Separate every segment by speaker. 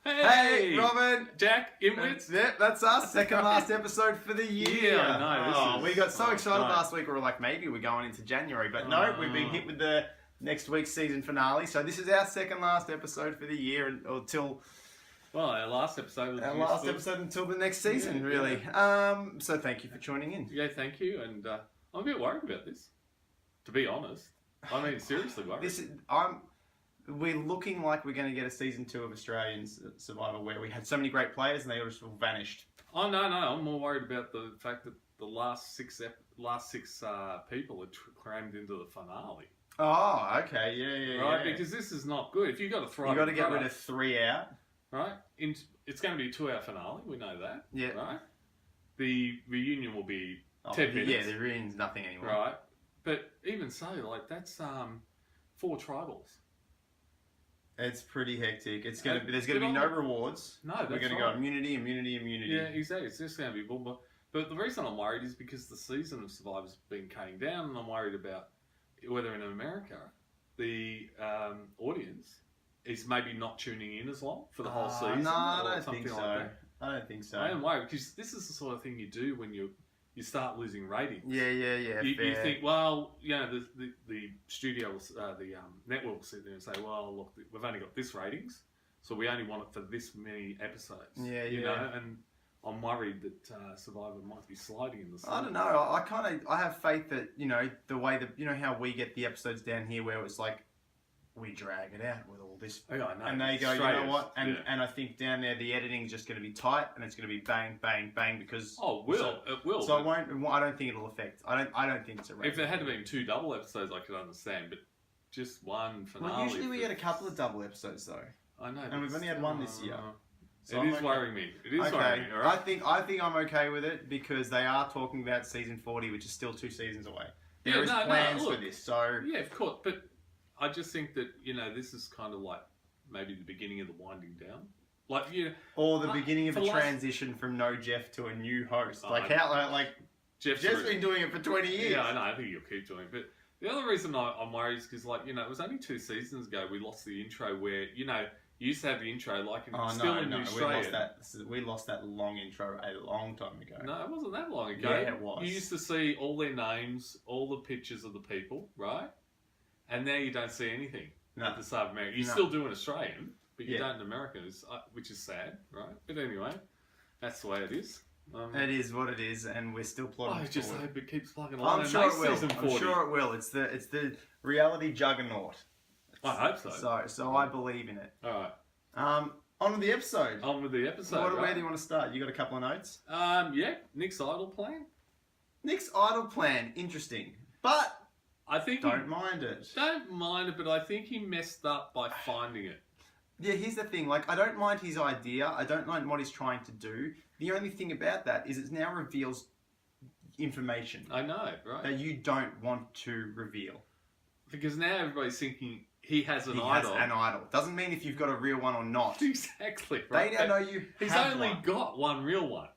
Speaker 1: Hey, Robin,
Speaker 2: Jack, Inwits.
Speaker 1: Yep, that's us. Second last episode for the year.
Speaker 2: Yeah, I know.
Speaker 1: We got so excited last week. We were like, maybe we're going into January, but no, we've been hit with the next week's season finale. So this is our second last episode for the year until.
Speaker 2: Well, our last episode.
Speaker 1: Our last episode until the next season, really.
Speaker 2: Yeah.
Speaker 1: So thank you for tuning in.
Speaker 2: Yeah, thank you. And I'm a bit worried about this, to be honest. I mean, seriously worried.
Speaker 1: We're looking like we're going to get a season 2 of Australian Survivor where we had so many great players and they all just vanished.
Speaker 2: Oh no, I'm more worried about the fact that the last six people are crammed into the finale.
Speaker 1: Oh, okay, yeah.
Speaker 2: Right, because this is not good. If you got to throw,
Speaker 1: you got to get rid of 3 out.
Speaker 2: Right, it's going to be a 2-hour finale. We know that.
Speaker 1: Yeah.
Speaker 2: Right. The reunion will be 10 minutes.
Speaker 1: Yeah, the reunion's nothing anymore.
Speaker 2: Right, but even so, like that's 4 tribals.
Speaker 1: It's pretty hectic. It's gonna be. There's gonna be no rewards.
Speaker 2: No,
Speaker 1: we're gonna go immunity.
Speaker 2: Yeah, exactly. It's just gonna be boom. But the reason I'm worried is because the season of Survivor's been cutting down, and I'm worried about whether in America the audience is maybe not tuning in as long for the whole season.
Speaker 1: No, I don't
Speaker 2: think
Speaker 1: so. I don't think so.
Speaker 2: I am worried because this is the sort of thing you do when you start losing ratings.
Speaker 1: Yeah.
Speaker 2: You think, well, you know, the studios, the network will sit there and say, well, look, we've only got this ratings, so we only want it for this many episodes.
Speaker 1: Yeah.
Speaker 2: You know, and I'm worried that Survivor might be sliding in the sun.
Speaker 1: I don't know. I have faith that, you know, the way that, you know how we get the episodes down here where it's like, we drag it out with all this.
Speaker 2: Oh, I know.
Speaker 1: And they go, you know what? And I think down there the editing is just going to be tight and it's going to be bang, bang, bang because...
Speaker 2: Oh, it will.
Speaker 1: So I don't think it'll affect... I don't think it's a rating.
Speaker 2: If there had been 2 double episodes, I could understand, but just one finale...
Speaker 1: Well, usually we get a couple of double episodes though.
Speaker 2: I know.
Speaker 1: And we've only had one this year.
Speaker 2: So it is worrying me. It is worrying me, all right?
Speaker 1: I think I'm okay with it because they are talking about season 40, which is still 2 seasons away. There is plans for this, so...
Speaker 2: Yeah, of course, but I just think that, you know, this is kind of like maybe the beginning of the winding down. Like, you know...
Speaker 1: Or the beginning of a transition from no Jeff to a new host. Jeff's been doing it for 20 years.
Speaker 2: Yeah, I know, I think he'll keep doing it. But the other reason I'm worried is because, like, you know, it was only 2 seasons ago we lost the intro where, you know, you used to have the intro like in
Speaker 1: we lost that long intro a long time ago.
Speaker 2: No, it wasn't that long ago.
Speaker 1: Yeah, it was.
Speaker 2: You used to see all their names, all the pictures of the people, right? And now you don't see anything at the start of America. You still do in Australian, but you don't in America, which is sad, right? But anyway, that's the way it is.
Speaker 1: It is what it is, and we're still plotting.
Speaker 2: I just hope it keeps plugging along.
Speaker 1: I'm sure it will. It's the reality juggernaut.
Speaker 2: I hope so.
Speaker 1: So I believe in it.
Speaker 2: All right.
Speaker 1: On with the episode.
Speaker 2: Where
Speaker 1: do you want to start? You got a couple of notes?
Speaker 2: Yeah. Nick's idol plan.
Speaker 1: Nick's idol plan, interesting, but
Speaker 2: I think
Speaker 1: don't mind it,
Speaker 2: but I think he messed up by finding it.
Speaker 1: Yeah, here's the thing. Like, I don't mind his idea. I don't mind what he's trying to do. The only thing about that is it now reveals information.
Speaker 2: I know, right?
Speaker 1: That you don't want to reveal.
Speaker 2: Because now everybody's thinking he has an idol.
Speaker 1: Doesn't mean if you've got a real one or not.
Speaker 2: Exactly, right?
Speaker 1: They don't know you
Speaker 2: He's only got one real one.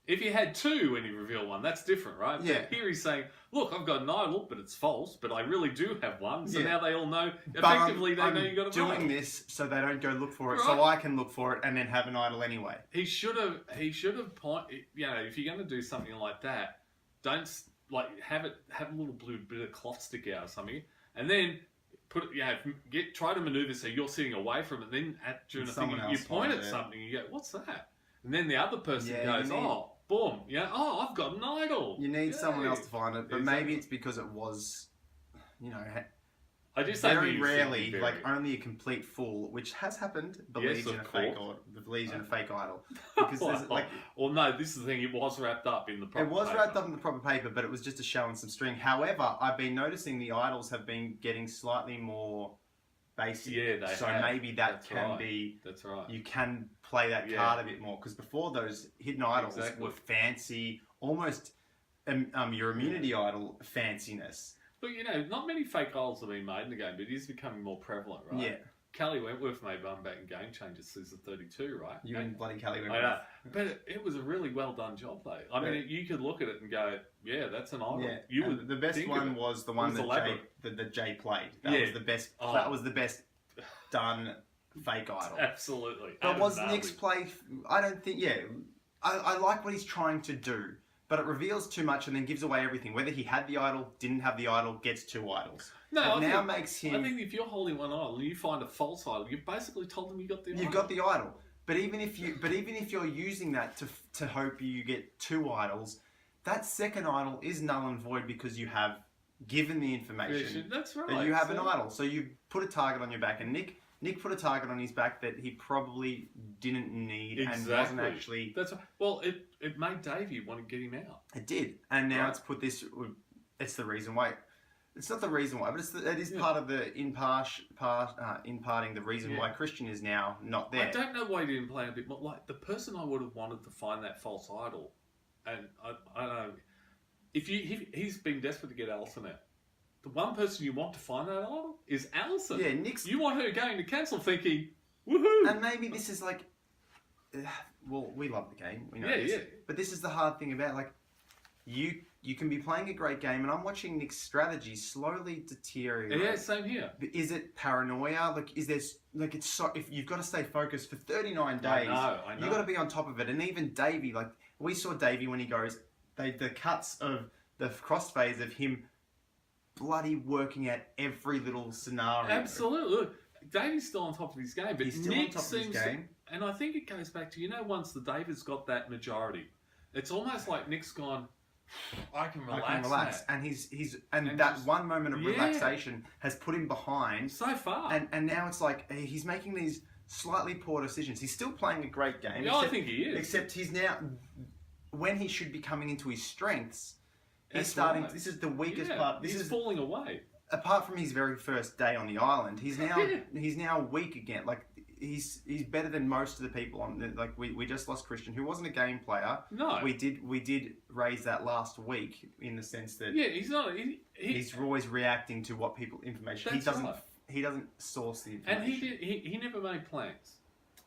Speaker 2: If he had 2 when he revealed one, that's different, right?
Speaker 1: Yeah.
Speaker 2: But here he's saying, look, I've got an idol, but it's false, but I really do have one. So now they all know, effectively, they know you got an idol.
Speaker 1: I'm doing this so they don't go look for it, so I can look for it and then have an idol anyway.
Speaker 2: He should have, you know, if you're going to do something like that, don't, like, have a little blue bit of cloth stick out or something, and then try to maneuver so you're sitting away from it, then during the thing, you point at something, you go, what's that? And then the other person goes, boom, I've got an idol.
Speaker 1: You need someone else to find it, but maybe it's because it was, you know,
Speaker 2: I just
Speaker 1: very rarely, like only a complete fool, which has happened, believes in a fake idol. Because
Speaker 2: no, this is the thing, it was wrapped up in the proper paper.
Speaker 1: It was wrapped up in the proper paper, but it was just a show and some string. However, I've been noticing the idols have been getting slightly more basic.
Speaker 2: Yeah,
Speaker 1: maybe that can be...
Speaker 2: That's right.
Speaker 1: You can play that card a bit more, because before those hidden idols were fancy, almost your immunity idol fanciness.
Speaker 2: But, you know, not many fake idols have been made in the game, but it is becoming more prevalent, right?
Speaker 1: Yeah.
Speaker 2: Kelly Wentworth made one back in Game Changers season 32, right?
Speaker 1: You and bloody Kelly Wentworth.
Speaker 2: I know. But it was a really well done job, though. I mean, you could look at it and go, yeah, that's an idol.
Speaker 1: Yeah. The best one was the one that Jay played. That was the best. That was the best done fake idol.
Speaker 2: Absolutely.
Speaker 1: But was
Speaker 2: Nailed
Speaker 1: Nick's
Speaker 2: it.
Speaker 1: play? I don't think. Yeah, I like what he's trying to do, but it reveals too much and then gives away everything. Whether he had the idol, didn't have the idol, gets 2 idols.
Speaker 2: No,
Speaker 1: it now makes him.
Speaker 2: I think if you're holding one idol and you find a false idol, you've basically told them you got the idol.
Speaker 1: You've got the idol. But even if you're using that to hope you get 2 idols, that second idol is null and void because you have given the information
Speaker 2: That's right.
Speaker 1: that you have an idol. So you put a target on your back, and Nick put a target on his back that he probably didn't need and wasn't actually.
Speaker 2: That's right. Well, it made Davie want to get him out.
Speaker 1: It did, and now it's put this. It's the reason why. It's not the reason why, but it is part of the imparting the reason why Christian is now not there.
Speaker 2: I don't know why he didn't play a bit more. Like, the person I would have wanted to find that false idol, and I don't know, if he's been desperate to get Alison out. The one person you want to find that idol is Alison.
Speaker 1: Yeah, Nick's.
Speaker 2: You want her going to cancel thinking, woohoo!
Speaker 1: And maybe this is like, well, we love the game, we know this.
Speaker 2: Yeah.
Speaker 1: But this is the hard thing about, like, you can be playing a great game, and I'm watching Nick's strategy slowly deteriorate.
Speaker 2: Yeah, same here.
Speaker 1: But is it paranoia? Like, is there like it's so? If you've got to stay focused for 39 days,
Speaker 2: I know.
Speaker 1: You've got to be on top of it. And even Davie, like we saw Davie when he goes, the cuts of the crossfays of him bloody working at every little scenario.
Speaker 2: Absolutely. Look, Davie's still on top of his game, but
Speaker 1: He's still
Speaker 2: Nick
Speaker 1: on top
Speaker 2: seems
Speaker 1: of his game.
Speaker 2: and I think it goes back to, once the David's got that majority, it's almost like Nick's gone, I can relax.
Speaker 1: Now. And that just, one moment of relaxation has put him behind
Speaker 2: so far.
Speaker 1: And now it's like he's making these slightly poor decisions. He's still playing a great game.
Speaker 2: Yeah, I think he is.
Speaker 1: Except he's now, when he should be coming into his strengths, he's starting. Right. This is the weakest part.
Speaker 2: He's falling away.
Speaker 1: Apart from his very first day on the island, he's now weak again. Like he's better than most of the people on. Like we just lost Christian, who wasn't a game player.
Speaker 2: No,
Speaker 1: we did raise that last week in the sense that
Speaker 2: he's not.
Speaker 1: He's always reacting to what information. He doesn't. Right. He doesn't source the information.
Speaker 2: And he never made plans.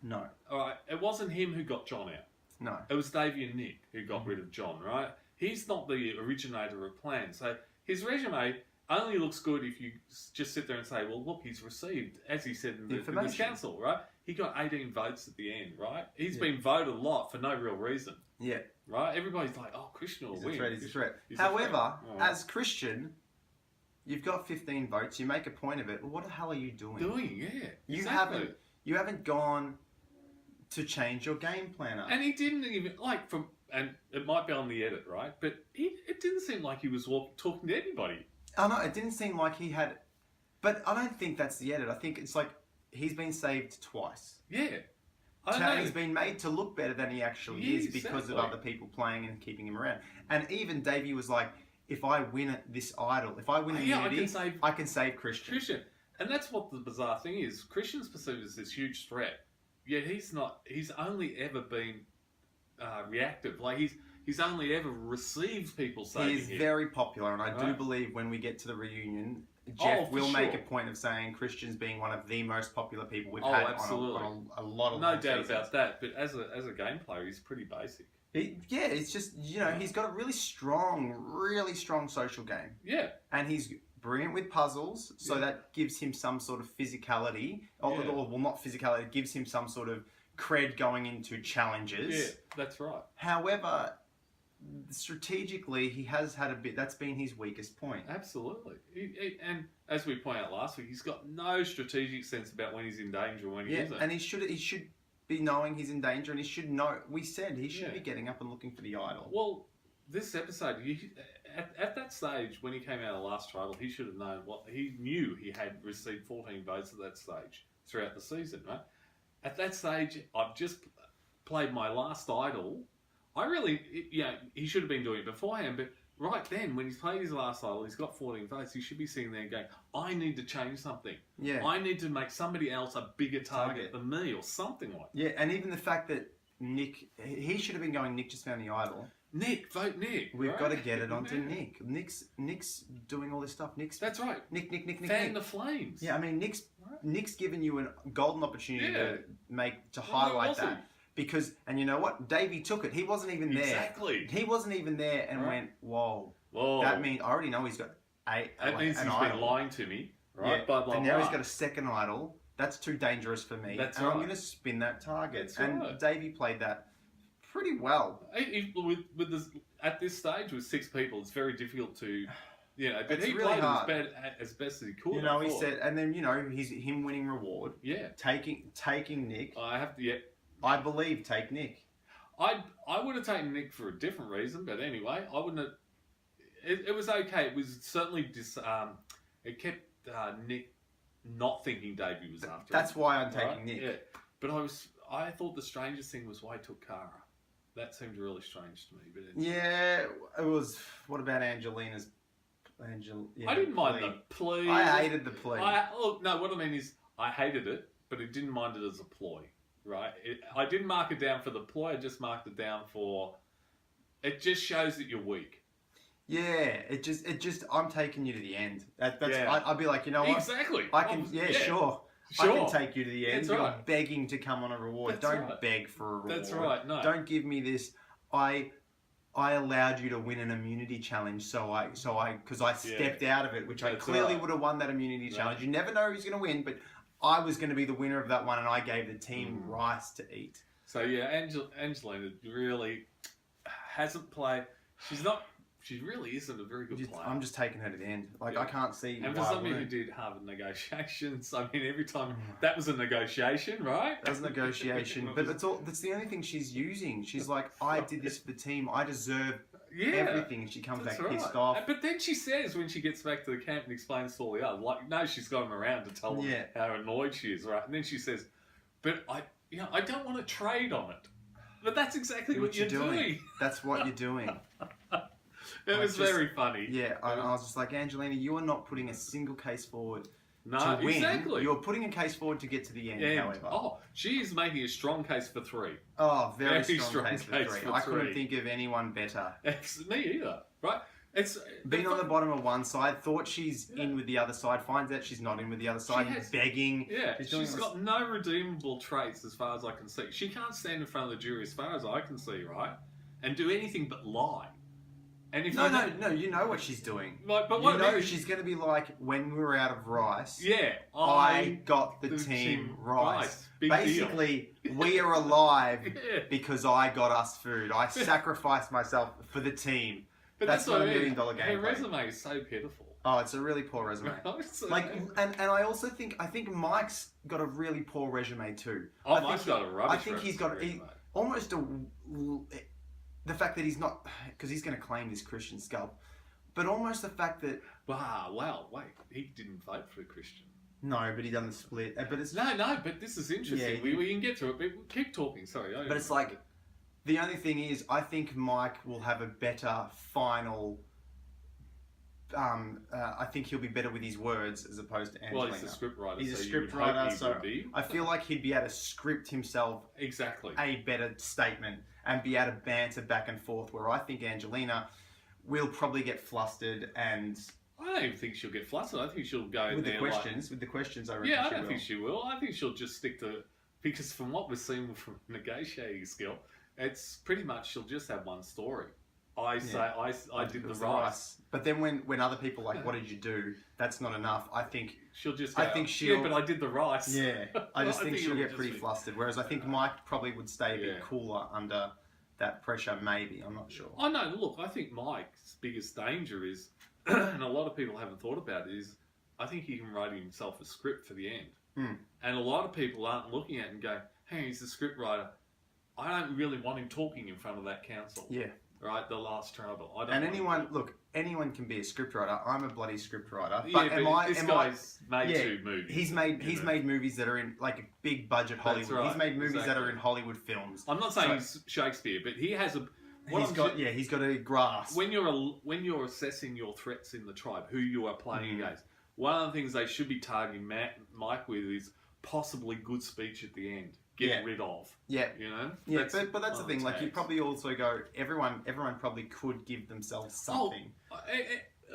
Speaker 1: No.
Speaker 2: All right. It wasn't him who got John out.
Speaker 1: No.
Speaker 2: It was Davie and Nick who got rid of John. Right. He's not the originator of plans. So his resume only looks good if you just sit there and say, well, look, he's received, as he said in the council, right? He got 18 votes at the end, right? He's been voted a lot for no real reason.
Speaker 1: Yeah.
Speaker 2: Right? Everybody's like, oh, Christian will win.
Speaker 1: He's a threat. However, as Christian, you've got 15 votes, you make a point of it. Well, what the hell are you doing? You haven't gone to change your game plan up.
Speaker 2: And he didn't even, and it might be on the edit, right? But it didn't seem like he was talking to anybody.
Speaker 1: Oh, no, it didn't seem like he had... But I don't think that's the edit. I think it's like he's been saved twice.
Speaker 2: Yeah.
Speaker 1: He's been made to look better than he actually is because of other people playing and keeping him around. And even Davie was like, if I win at this idol, if I win immunity, I can save Christian.
Speaker 2: And that's what the bizarre thing is. Christian's perceived as this huge threat. Yet he's not. He's only ever been reactive. Like He's only ever received people saying
Speaker 1: he is very popular, and I do believe when we get to the reunion, Jeff will make a point of saying Christian's being one of the most popular people we've had on a lot of
Speaker 2: no doubt about that. But as a game player, he's pretty basic.
Speaker 1: It's just he's got a really strong social game.
Speaker 2: Yeah,
Speaker 1: and he's brilliant with puzzles, so that gives him some sort of physicality. Or well, not physicality. It gives him some sort of cred going into challenges.
Speaker 2: Yeah, that's right.
Speaker 1: However, strategically, he has had a bit. That's been his weakest point.
Speaker 2: Absolutely, and as we pointed out last week, he's got no strategic sense about when he's in danger and when he isn't.
Speaker 1: And he should be knowing he's in danger, and he should know. We said he should be getting up and looking for the idol.
Speaker 2: Well, this episode, at that stage when he came out of the last trial, he should have known what he knew. He had received 14 votes at that stage throughout the season, right? At that stage, I've just played my last idol. He should have been doing it beforehand, but right then, when he's played his last idol, he's got 14 votes, he should be sitting there going, I need to change something. Yeah. I need to make somebody else a bigger target than me, or something like that.
Speaker 1: Yeah, and even the fact that Nick, he should have been going, Nick just found the idol.
Speaker 2: Nick, vote Nick.
Speaker 1: We've got to get it onto Nick. Nick's doing all this stuff.
Speaker 2: That's right.
Speaker 1: Nick.
Speaker 2: Fan the flames.
Speaker 1: Yeah, I mean, Nick's given you a golden opportunity to highlight that. Because, and you know what? Davie took it. He wasn't even there.
Speaker 2: Exactly.
Speaker 1: He wasn't even there and went, whoa. That means, I already know he's got
Speaker 2: that means he's been lying to me. Right?
Speaker 1: Yeah. And now he's got a second idol. That's too dangerous for me.
Speaker 2: That's
Speaker 1: and
Speaker 2: right.
Speaker 1: I'm going to spin that target.
Speaker 2: That's
Speaker 1: and
Speaker 2: right.
Speaker 1: Davie played that pretty well.
Speaker 2: With this, at this stage with 6 people, it's very difficult to, but
Speaker 1: it's
Speaker 2: he
Speaker 1: really
Speaker 2: played
Speaker 1: hard.
Speaker 2: as best as he could.
Speaker 1: He said, and then him winning reward.
Speaker 2: Yeah,
Speaker 1: taking Nick.
Speaker 2: I have to. Yeah,
Speaker 1: I believe take Nick.
Speaker 2: I would have taken Nick for a different reason, but anyway, I wouldn't have. It was okay. It was certainly it kept Nick not thinking Davie was after
Speaker 1: That's
Speaker 2: him.
Speaker 1: why I'm taking Nick.
Speaker 2: Yeah, but I thought the strangest thing was why he took Cara. That seemed really strange to me. But
Speaker 1: yeah, it was. What about Angelina's?
Speaker 2: I didn't mind the plea.
Speaker 1: I hated the plea.
Speaker 2: No, what I mean is I hated it, but I didn't mind it as a ploy. Right? I didn't mark it down for the ploy. I just marked it down for. It just shows that you're weak.
Speaker 1: Yeah, it just. I'm taking you to the end. I'd be like, you know what?
Speaker 2: Exactly.
Speaker 1: I can. Sure. I can take you to the end.
Speaker 2: That's
Speaker 1: You're
Speaker 2: right.
Speaker 1: begging to come on a reward. Don't beg for a reward.
Speaker 2: That's right. No.
Speaker 1: Don't give me this. I allowed you to win an immunity challenge, because I stepped out of it, which I clearly would have won that immunity challenge. You never know who's going to win, but I was going to be the winner of that one, and I gave the team rice to eat.
Speaker 2: So yeah, Angelina really hasn't played. She really isn't a very good player.
Speaker 1: I'm just taking her to the end. I can't see.
Speaker 2: And for somebody who did Harvard negotiations, I mean, every time that was a negotiation, right?
Speaker 1: That was a negotiation, but that's the only thing she's using. She's like, I did this for the team. I deserve everything. And she comes back pissed off.
Speaker 2: But then she says when she gets back to the camp and explains to all the others, no, she's got them around to tell them how annoyed she is, right? And then she says, but I don't want to trade on it. But that's exactly what you're doing.
Speaker 1: That's what you're doing.
Speaker 2: It was very funny.
Speaker 1: Yeah, I was just like, Angelina, you are not putting a single case forward
Speaker 2: to win. Exactly.
Speaker 1: You're putting a case forward to get to the end, however.
Speaker 2: Oh, she is making a strong case for 3.
Speaker 1: Oh, very strong case for 3. I couldn't think of anyone better.
Speaker 2: Me either, right? It's
Speaker 1: been on the bottom of one side, thought she's in with the other side, finds out she's not in with the other side, begging.
Speaker 2: Yeah, she's got no redeemable traits as far as I can see. She can't stand in front of the jury as far as I can see, right? And do anything but lie. And if
Speaker 1: no, you know what she's doing.
Speaker 2: But what
Speaker 1: she's going to be like, when we were out of rice,
Speaker 2: I
Speaker 1: got the team rice.
Speaker 2: Basically,
Speaker 1: we are alive because I got us food. I sacrificed myself for the team.
Speaker 2: But
Speaker 1: that's not
Speaker 2: what
Speaker 1: $1 million game.
Speaker 2: Her resume is so pitiful.
Speaker 1: Oh, it's a really poor resume. And I also think Mike's got a really poor resume too.
Speaker 2: Oh, Mike's got a rubbish.
Speaker 1: I think he's got almost the fact that he's not, because he's going to claim this Christian scalp, but almost the fact that
Speaker 2: wait, he didn't vote for a Christian.
Speaker 1: No, but he done the split. But it's
Speaker 2: but this is interesting.
Speaker 1: Yeah,
Speaker 2: we can get to it. But keep talking. Sorry.
Speaker 1: But it's like, the only thing is, I think Mike will have a better final. I think he'll be better with his words as opposed to Angelina.
Speaker 2: Well, he's a script writer.
Speaker 1: He's a script writer, so I feel like he'd be able to script himself a better statement and be able to banter back and forth. Where I think Angelina will probably get flustered and.
Speaker 2: I don't even think she'll get flustered. I think she'll go
Speaker 1: with
Speaker 2: in
Speaker 1: the
Speaker 2: there
Speaker 1: questions. With the questions, I reckon.
Speaker 2: Yeah, I don't think she will. I think she'll just stick to, because from what we're seeing from negotiating skill, it's pretty much she'll just have one story. I did the rice.
Speaker 1: But then when other people are like, what did you do? That's not enough. I think
Speaker 2: she'll just go, but I did the rice.
Speaker 1: Yeah, I just think she'll get pretty flustered. Whereas I think Mike probably would stay a bit cooler under that pressure, maybe. I'm not sure.
Speaker 2: Oh, no, look, I think Mike's biggest danger is, and a lot of people haven't thought about it, is I think he can write himself a script for the end. And a lot of people aren't looking at it and go, hey, he's the script writer. I don't really want him talking in front of that council.
Speaker 1: Yeah.
Speaker 2: Right, the last trouble.
Speaker 1: Anyone can be a scriptwriter. I'm a bloody scriptwriter.
Speaker 2: But this guy's made 2 movies.
Speaker 1: He's made movies that are in like a big budget Hollywood.
Speaker 2: Right,
Speaker 1: he's made movies that are in Hollywood films.
Speaker 2: I'm not saying he's Shakespeare, but he has a.
Speaker 1: He's got a grasp.
Speaker 2: When you're assessing your threats in the tribe, who you are playing against, one of the things they should be targeting Mike with is possibly good speech at the end. Get rid of.
Speaker 1: Yeah.
Speaker 2: You know?
Speaker 1: Yeah, but that's the thing. Like, you probably also go, everyone probably could give themselves something.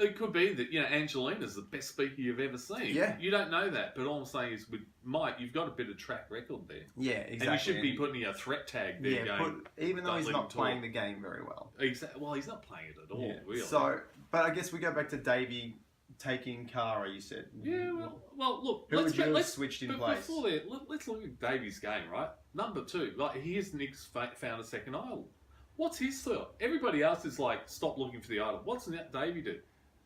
Speaker 2: It could be that, Angelina's the best speaker you've ever seen.
Speaker 1: Yeah.
Speaker 2: You don't know that, but all I'm saying is with Mike, you've got a bit of track record there.
Speaker 1: Yeah, exactly.
Speaker 2: And you should be putting a threat tag there going...
Speaker 1: even though he's not playing the game very well.
Speaker 2: Well, he's not playing it at all, really.
Speaker 1: So, but I guess we go back to Davie taking Cara, you said.
Speaker 2: Yeah, well, look.
Speaker 1: Who would you have switched in place?
Speaker 2: Before that, let's look at Davie's game, right? Number 2, like here's Nick's found a second idol. What's his thought? Everybody else is like, stop looking for the idol. What's Davie do?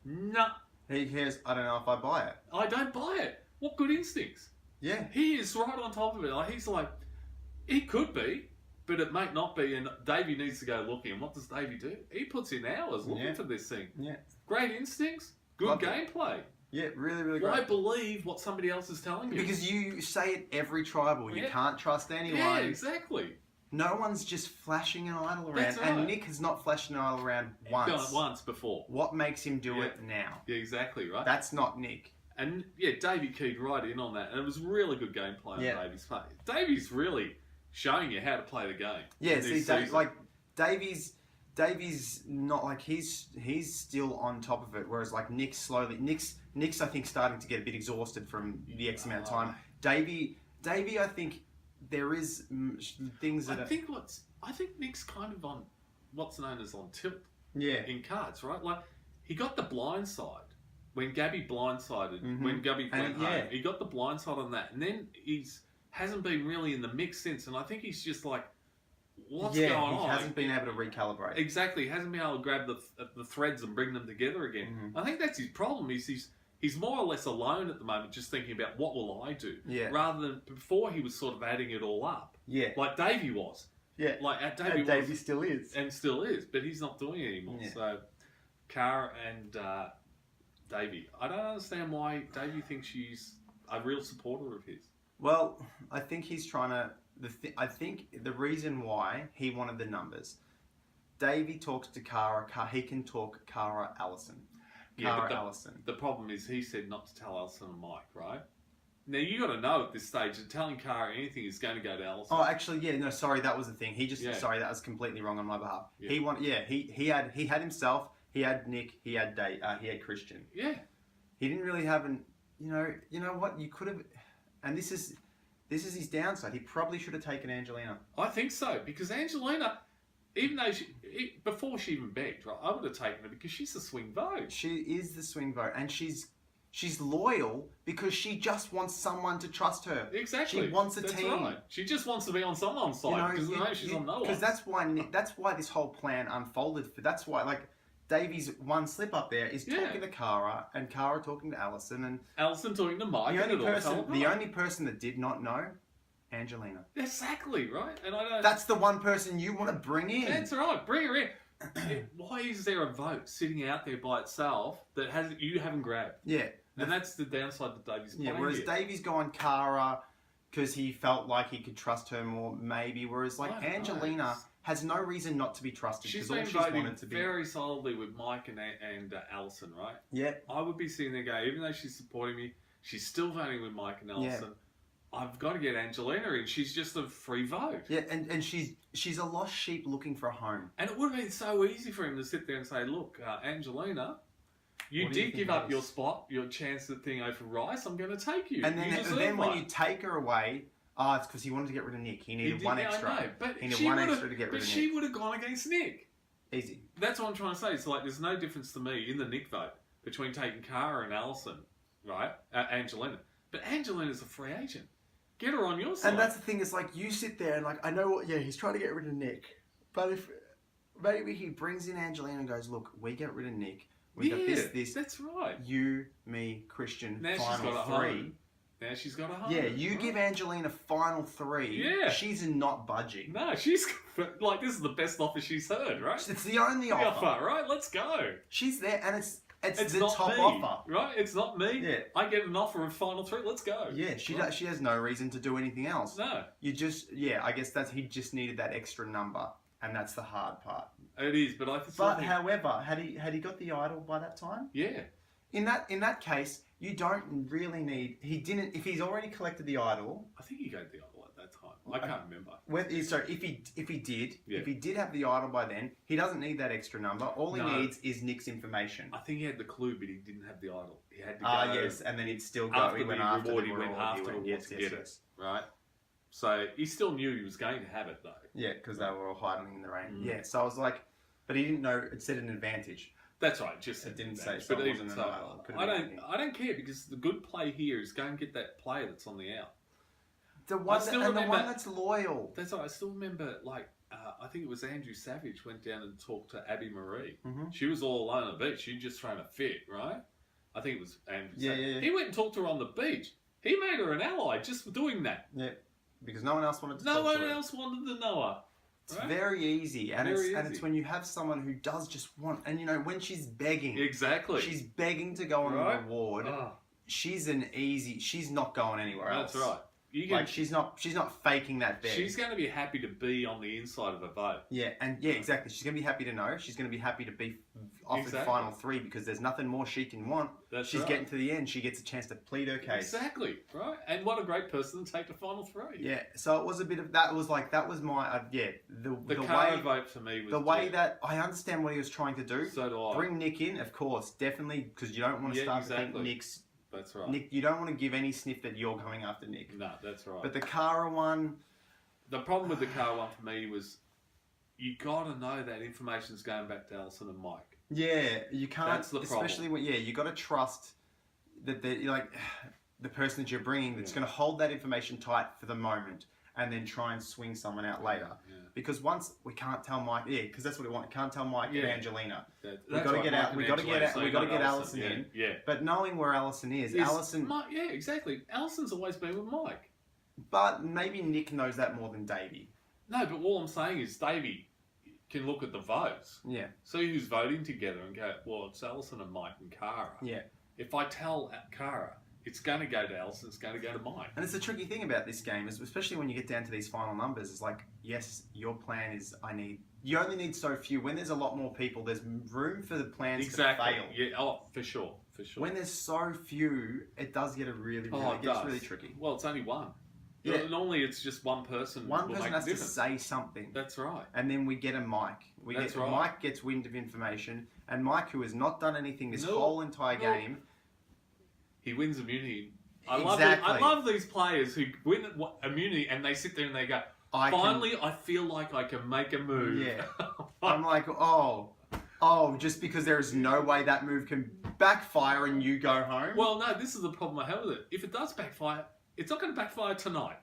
Speaker 2: Nah.
Speaker 1: He cares. I don't know if I buy it.
Speaker 2: I don't buy it. What good instincts?
Speaker 1: Yeah.
Speaker 2: He is right on top of it. Like he's like, it could be, but it might not be. And Davie needs to go looking. And what does Davie do? He puts in hours looking for this thing.
Speaker 1: Yeah.
Speaker 2: Great instincts. Good gameplay.
Speaker 1: Yeah, really, really great.
Speaker 2: Why believe what somebody else is telling you?
Speaker 1: Because you say it every tribal. You can't trust anyone.
Speaker 2: Yeah, exactly.
Speaker 1: No one's just flashing an idol around.
Speaker 2: That's right.
Speaker 1: And Nick has not flashed an idol around once.
Speaker 2: Done it once before.
Speaker 1: What makes him do it now?
Speaker 2: Yeah, exactly, right?
Speaker 1: That's not Nick.
Speaker 2: And yeah, Davie keyed right in on that. And it was really good gameplay on Davie's part. Davie's really showing you how to play the game.
Speaker 1: Yeah, see, Davie's not like he's still on top of it, whereas like Nick's I think starting to get a bit exhausted from the X amount of time. Davie, I think there is things that
Speaker 2: I think Nick's kind of on what's known as on tilt.
Speaker 1: Yeah.
Speaker 2: In cards, right? Like he got the blind side when Gabby blindsided when Gabby went home. He got the blind side on that, and then hasn't been really in the mix since. And I think he's just like, what's going on?
Speaker 1: He hasn't been able to recalibrate.
Speaker 2: Exactly, he hasn't been able to grab the threads and bring them together again. I think that's his problem. He's more or less alone at the moment, just thinking about what will I do, rather than before he was sort of adding it all up. Yeah, like Davie was.
Speaker 1: Yeah,
Speaker 2: like
Speaker 1: Davie still is,
Speaker 2: and still is, but he's not doing it anymore. Yeah. So, Cara and Davie, I don't understand why Davie thinks she's a real supporter of his.
Speaker 1: Well, I think he's trying to. I think the reason why he wanted the numbers, Davie talks to Cara. He can talk Cara, Alison. Alison.
Speaker 2: The problem is he said not to tell Alison and Mike, right? Now you got to know at this stage that telling Cara anything is going to go to Alison.
Speaker 1: Oh, actually, yeah, no, sorry, that was the thing. Sorry, that was completely wrong on my behalf. Yeah. He had himself. He had Nick. He had he had Christian.
Speaker 2: Yeah.
Speaker 1: He didn't really have an. You know what? You could have, and this is his downside. He probably should have taken Angelina.
Speaker 2: I think so, because Angelina, even though before she even begged, right, I would have taken her because she's the swing vote.
Speaker 1: She is the swing vote, and she's loyal because she just wants someone to trust her.
Speaker 2: Exactly.
Speaker 1: She wants a team. Right.
Speaker 2: She just wants to be on someone's side because she's on no one.
Speaker 1: Because that's why this whole plan unfolded. That's why, like, Davie's one slip up there is talking to Cara, and Cara talking to Alison, and
Speaker 2: Alison talking to Mike.
Speaker 1: The only person that did not know, Angelina.
Speaker 2: Exactly, right. And I don't.
Speaker 1: That's the one person you want to bring in.
Speaker 2: That's right. Bring her in. Why is there a vote sitting out there by itself that you haven't grabbed?
Speaker 1: Yeah.
Speaker 2: And that's the downside that Davie's playing.
Speaker 1: Yeah, whereas Davie's gone Cara because he felt like he could trust her more, maybe. Whereas like Angelina has no reason not to be trusted.
Speaker 2: She's been voting very solidly with Mike and Alison, right?
Speaker 1: Yeah. I
Speaker 2: would be sitting there going, even though she's supporting me, she's still voting with Mike and Alison. Yeah. I've got to get Angelina in. She's just a free vote.
Speaker 1: Yeah, and she's a lost sheep looking for a home.
Speaker 2: And it would have been so easy for him to sit there and say, look, Angelina, you did give up your spot, your chance at thing over Rice. I'm going to take you.
Speaker 1: And then when you take her away, it's because he wanted to get rid of Nick. He needed one extra.
Speaker 2: I know, but
Speaker 1: he needed one extra to get rid of Nick.
Speaker 2: But she would have gone against Nick.
Speaker 1: Easy.
Speaker 2: That's what I'm trying to say. It's like there's no difference to me in the Nick vote between taking Cara and Alison, right? Angelina. But Angelina's a free agent. Get her on your side.
Speaker 1: And that's the thing. It's like you sit there and like I know what. Yeah, he's trying to get rid of Nick. But if maybe he brings in Angelina and goes, look, we get rid of Nick. We got this.
Speaker 2: That's right.
Speaker 1: You, me, Christian.
Speaker 2: Now
Speaker 1: final
Speaker 2: she's got a
Speaker 1: 3.
Speaker 2: Home. Now she's got a home.
Speaker 1: Yeah, you give Angelina final 3.
Speaker 2: Yeah.
Speaker 1: She's not budging.
Speaker 2: No, she's like this is the best offer she's heard, right?
Speaker 1: It's the only offer.
Speaker 2: Right? Let's go.
Speaker 1: She's there, and it's the
Speaker 2: not
Speaker 1: top
Speaker 2: me,
Speaker 1: offer,
Speaker 2: right? It's not me.
Speaker 1: Yeah,
Speaker 2: I get an offer of final 3. Let's go.
Speaker 1: Yeah, she has no reason to do anything else.
Speaker 2: No,
Speaker 1: you just I guess he just needed that extra number, and that's the hard part.
Speaker 2: It is, but
Speaker 1: however, had he got the idol by that time?
Speaker 2: Yeah.
Speaker 1: In that case, you don't really need. He didn't. If he's already collected the idol,
Speaker 2: I think he got the idol at that time. I can't remember.
Speaker 1: If he did have the idol by then, he doesn't need that extra number. All he needs is Nick's information.
Speaker 2: I think he had the clue, but he didn't have the idol. He had to go.
Speaker 1: Yes, and then he'd still go.
Speaker 2: After
Speaker 1: he went
Speaker 2: the
Speaker 1: after
Speaker 2: reward,
Speaker 1: the
Speaker 2: he went after the reward to get it. Right. So he still knew he was going to have it though.
Speaker 1: Yeah, because they were all hiding in the rain. Yeah. So I was like, but he didn't know it set an advantage.
Speaker 2: That's right. Just
Speaker 1: It didn't say
Speaker 2: advantage.
Speaker 1: so.
Speaker 2: But
Speaker 1: It
Speaker 2: even
Speaker 1: wasn't
Speaker 2: so,
Speaker 1: an IL. It could've
Speaker 2: I
Speaker 1: been
Speaker 2: don't.
Speaker 1: anything.
Speaker 2: I don't care because the good play here is go and get that player that's on the out.
Speaker 1: The one,
Speaker 2: still
Speaker 1: and the
Speaker 2: remember-
Speaker 1: one that's loyal.
Speaker 2: That's right. I still remember, like, I think it was Andrew Savage went down and talked to Abby Marie.
Speaker 1: Mhm.
Speaker 2: She was all alone on the beach. She'd just thrown a fit, right? I think it was Andrew Savage.
Speaker 1: Yeah.
Speaker 2: He went and talked to her on the beach. He made her an ally just for doing that.
Speaker 1: Yeah, because no one else wanted to
Speaker 2: No
Speaker 1: talk
Speaker 2: one
Speaker 1: to her.
Speaker 2: else wanted to know her.
Speaker 1: It's
Speaker 2: Right?
Speaker 1: very easy, and
Speaker 2: Very
Speaker 1: it's
Speaker 2: easy.
Speaker 1: when you have someone who does just want, and you know when she's begging,
Speaker 2: Exactly.
Speaker 1: she's begging to go on
Speaker 2: Right?
Speaker 1: a reward.
Speaker 2: Oh,
Speaker 1: She's she's not going anywhere else.
Speaker 2: that's right. You can,
Speaker 1: Like she's not faking that beg.
Speaker 2: she's going to be happy to be on the inside of a boat.
Speaker 1: Yeah, exactly. She's gonna be happy to know. She's gonna be happy to be offered
Speaker 2: Exactly.
Speaker 1: final 3 because there's nothing more she can want.
Speaker 2: That's
Speaker 1: She's
Speaker 2: right.
Speaker 1: getting to the end. She gets a chance to plead her case.
Speaker 2: Exactly, right? And what a great person to take the final 3.
Speaker 1: Yeah, so it was a bit of that. Was like that was my
Speaker 2: The
Speaker 1: the
Speaker 2: Cara
Speaker 1: way
Speaker 2: vote for me was
Speaker 1: the way
Speaker 2: Jet.
Speaker 1: that I understand what he was trying to do.
Speaker 2: So do I.
Speaker 1: Bring Nick in, of course, definitely, because you don't want to
Speaker 2: Yeah,
Speaker 1: start to
Speaker 2: exactly.
Speaker 1: think Nick's
Speaker 2: That's right.
Speaker 1: Nick. You don't want to give any sniff that you're going after Nick.
Speaker 2: No, that's right.
Speaker 1: But the Cara one,
Speaker 2: The problem with the Cara one for me was you got to know that information's going back to Alison and Mike.
Speaker 1: yeah, you can't.
Speaker 2: That's the problem.
Speaker 1: Especially when you got to trust that the person that you're bringing that's
Speaker 2: Yeah.
Speaker 1: going to hold that information tight for the moment and then try and swing someone out later.
Speaker 2: Yeah.
Speaker 1: Because once we can't tell Mike, because that's what we want. Can't tell Mike
Speaker 2: Yeah.
Speaker 1: and Angelina.
Speaker 2: That's
Speaker 1: We got to
Speaker 2: right,
Speaker 1: get
Speaker 2: Mike
Speaker 1: out.
Speaker 2: and
Speaker 1: We got to get
Speaker 2: Angelina,
Speaker 1: out.
Speaker 2: so
Speaker 1: We got to
Speaker 2: not
Speaker 1: get Alison
Speaker 2: yeah.
Speaker 1: in.
Speaker 2: Yeah.
Speaker 1: But knowing where Alison is, Alison.
Speaker 2: Yeah, exactly. Alison's always been with Mike.
Speaker 1: But maybe Nick knows that more than Davie.
Speaker 2: No, but all I'm saying is Davie can look at the votes,
Speaker 1: Yeah.
Speaker 2: see who's voting together and go, well, it's Alison and Mike and Cara.
Speaker 1: Yeah.
Speaker 2: If I tell Cara, it's going to go to Alison, it's going to go to Mike.
Speaker 1: And it's the tricky thing about this game, is especially when you get down to these final numbers, is like, yes, your plan is you only need so few. When there's a lot more people, there's room for the plans
Speaker 2: Exactly.
Speaker 1: to fail.
Speaker 2: Yeah. Oh, for sure. For sure.
Speaker 1: When there's so few, it does get
Speaker 2: it
Speaker 1: gets
Speaker 2: does.
Speaker 1: really tricky.
Speaker 2: Well, it's only one.
Speaker 1: Yeah.
Speaker 2: Normally, it's just one person.
Speaker 1: One
Speaker 2: will
Speaker 1: person
Speaker 2: make
Speaker 1: has
Speaker 2: a
Speaker 1: to
Speaker 2: difference.
Speaker 1: say something.
Speaker 2: That's right.
Speaker 1: And then we get a Mike.
Speaker 2: That's right.
Speaker 1: Mike gets wind of information, and Mike, who has not done anything this
Speaker 2: No.
Speaker 1: whole entire
Speaker 2: No.
Speaker 1: game,
Speaker 2: He wins immunity.
Speaker 1: Exactly.
Speaker 2: I love these players who win immunity and they sit there and they go, finally, I feel like I can make a move.
Speaker 1: Yeah. I'm like, just because there is no way that move can backfire and you go home.
Speaker 2: Well, no, this is the problem I have with it. If it does backfire, it's not going to backfire tonight.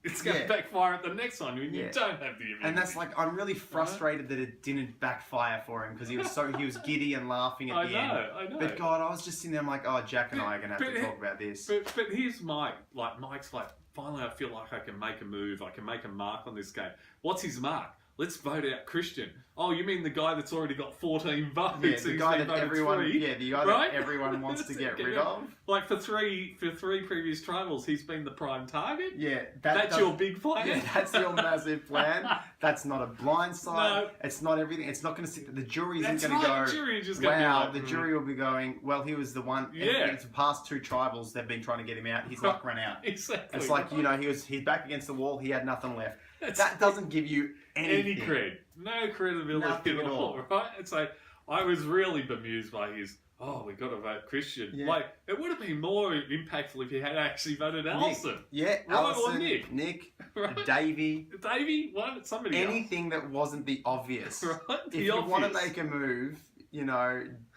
Speaker 2: It's going to backfire at the next one when you don't have the immunity.
Speaker 1: And that's like, I'm really frustrated that it didn't backfire for him because he was giddy and laughing at the end.
Speaker 2: I know.
Speaker 1: But God, I was just sitting there, I'm like, Jack and I are going to have to talk about this.
Speaker 2: But here's Mike. Like, Mike's like, finally I feel like I can make a move. I can make a mark on this game. What's his mark? Let's vote out Christian. Oh, you mean the guy that's already got 14 votes?
Speaker 1: Yeah, the guy that everyone,
Speaker 2: right?
Speaker 1: that everyone wants to get rid of.
Speaker 2: Like for three previous trials, he's been the prime target.
Speaker 1: Yeah,
Speaker 2: that's your big plan.
Speaker 1: Yeah, that's your massive plan. That's not a blind side.
Speaker 2: No.
Speaker 1: It's not everything. It's not going to sit. The jury isn't
Speaker 2: That's
Speaker 1: going to
Speaker 2: right,
Speaker 1: go.
Speaker 2: the jury is just gonna be
Speaker 1: Wow,
Speaker 2: like,
Speaker 1: the jury will be going. Well, he was the one.
Speaker 2: Yeah.
Speaker 1: It's the past 2 tribals. They've been trying to get him out. His luck ran out.
Speaker 2: Exactly.
Speaker 1: It's like he's back against the wall. He had nothing left.
Speaker 2: That's
Speaker 1: That doesn't give you
Speaker 2: any cred. No credibility
Speaker 1: Nothing
Speaker 2: at
Speaker 1: at
Speaker 2: all,
Speaker 1: all.
Speaker 2: right? It's like, I was really bemused by his, we got to vote Christian.
Speaker 1: Yeah.
Speaker 2: Like, it would have been more impactful if he had actually voted Alison.
Speaker 1: Yeah,
Speaker 2: Right, or
Speaker 1: Alison,
Speaker 2: Nick. Right?
Speaker 1: Davie,
Speaker 2: Davie, somebody
Speaker 1: anything that wasn't the obvious.
Speaker 2: else. Right?
Speaker 1: If you want to make a move,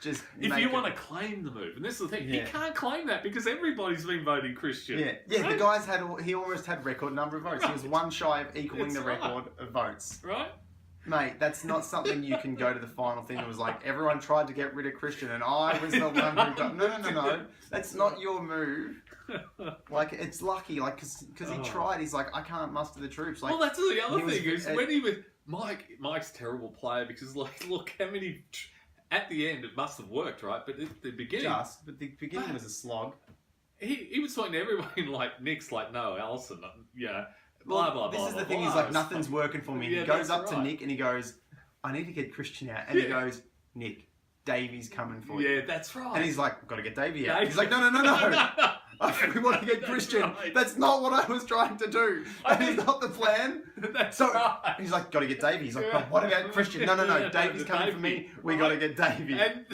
Speaker 1: just
Speaker 2: if you want to claim the move, and this is the thing, he can't claim that because everybody's been voting Christian.
Speaker 1: Yeah,
Speaker 2: right?
Speaker 1: the guy's he almost had record number of votes. He was one shy of equaling
Speaker 2: That's
Speaker 1: the
Speaker 2: right.
Speaker 1: record of votes.
Speaker 2: Right?
Speaker 1: Mate, that's not something you can go to the final thing. It was like, everyone tried to get rid of Christian and I was the one who got... No. That's not your move. Like, it's lucky, like, because he tried. He's like, I can't muster the troops. Like,
Speaker 2: well, that's the other
Speaker 1: he
Speaker 2: thing
Speaker 1: was-
Speaker 2: is when he was... Mike's a terrible player because, like, look how many... At the end, it must have worked, right? But at the beginning...
Speaker 1: but the beginning was a slog.
Speaker 2: He was talking to everybody like, Nick's like, no, Alison, blah, blah, blah.
Speaker 1: This is
Speaker 2: blah,
Speaker 1: the thing,
Speaker 2: blah.
Speaker 1: he's like, nothing's working for me.
Speaker 2: Yeah,
Speaker 1: He goes
Speaker 2: that's
Speaker 1: up to
Speaker 2: right.
Speaker 1: Nick and he goes, I need to get Christian out. And he goes, Nick, Davie's coming for you.
Speaker 2: Yeah, that's right.
Speaker 1: And he's like, got to get Davie out.
Speaker 2: Davie.
Speaker 1: He's like, no. We want to get Christian.
Speaker 2: right.
Speaker 1: That's not what I was trying to do. That is not the plan.
Speaker 2: That's
Speaker 1: So
Speaker 2: right.
Speaker 1: he's like, got to get Davie. He's like, but what about Christian? No. Davie's coming for me. We got to get Davie.
Speaker 2: And